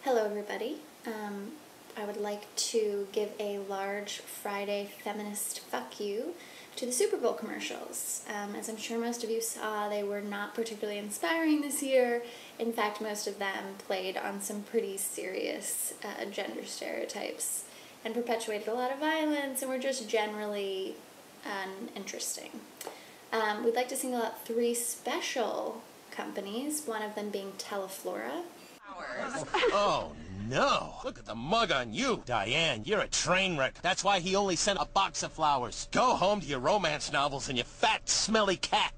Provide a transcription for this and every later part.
Hello everybody. I would like to give a large Friday feminist fuck you to the Super Bowl commercials. As I'm sure most of you saw, they were not particularly inspiring this year. In fact, most of them played on some pretty serious gender stereotypes and perpetuated a lot of violence and were just generally uninteresting. We'd like to single out three special companies, one of them being Teleflora. Oh, no. Look at the mug on you. Diane, you're a train wreck. That's why he only sent a box of flowers. Go home to your romance novels and your fat, smelly cat.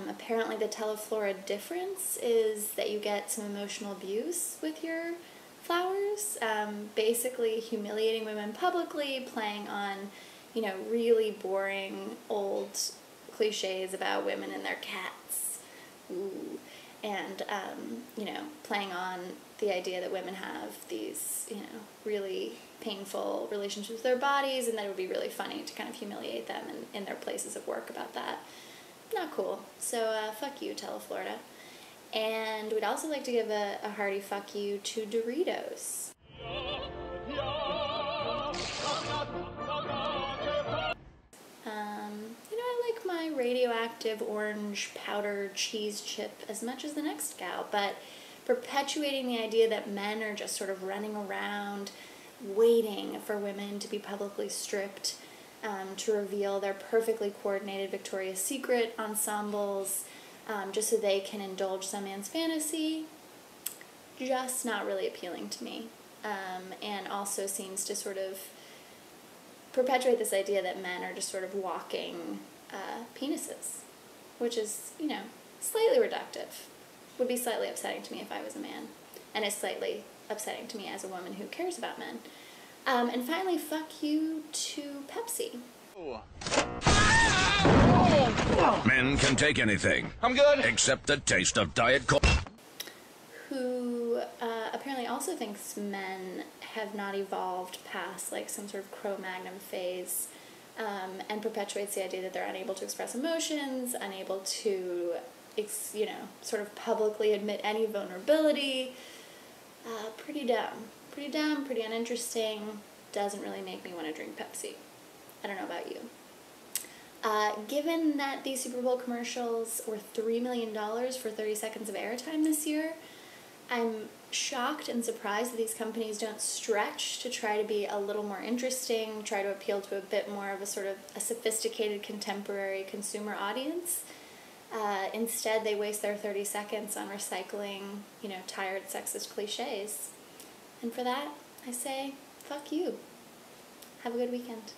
Apparently the Teleflora difference is that you get some emotional abuse with your flowers, basically humiliating women publicly, playing on, really boring old cliches about women and their cats. Ooh. And, playing on the idea that women have these, really painful relationships with their bodies, and that it would be really funny to kind of humiliate them in their places of work about that. Not cool. So, fuck you, Teleflora. And we'd also like to give a hearty fuck you to Doritos. I like my radioactive orange powder cheese chip as much as the next gal, but perpetuating the idea that men are just sort of running around waiting for women to be publicly stripped, to reveal their perfectly coordinated Victoria's Secret ensembles, just so they can indulge some man's fantasy, just not really appealing to me, and also seems to sort of perpetuate this idea that men are just sort of walking penises, which is, slightly reductive. Would be slightly upsetting to me if I was a man, and is slightly upsetting to me as a woman who cares about men. And finally, fuck you to Pepsi. Men can take anything. I'm good. Except the taste of Diet Coke. Who apparently also thinks men have not evolved past like some sort of Cro-Magnon phase, and perpetuates the idea that they're unable to express emotions, unable to, sort of publicly admit any vulnerability. Pretty dumb, pretty uninteresting. Doesn't really make me want to drink Pepsi. I don't know about you. Given that these Super Bowl commercials were $3 million for 30 seconds of airtime this year, I'm shocked and surprised that these companies don't stretch to try to be a little more interesting, try to appeal to a bit more of a sort of a sophisticated contemporary consumer audience. Instead, they waste their 30 seconds on recycling, tired sexist cliches. And for that, I say, fuck you. Have a good weekend.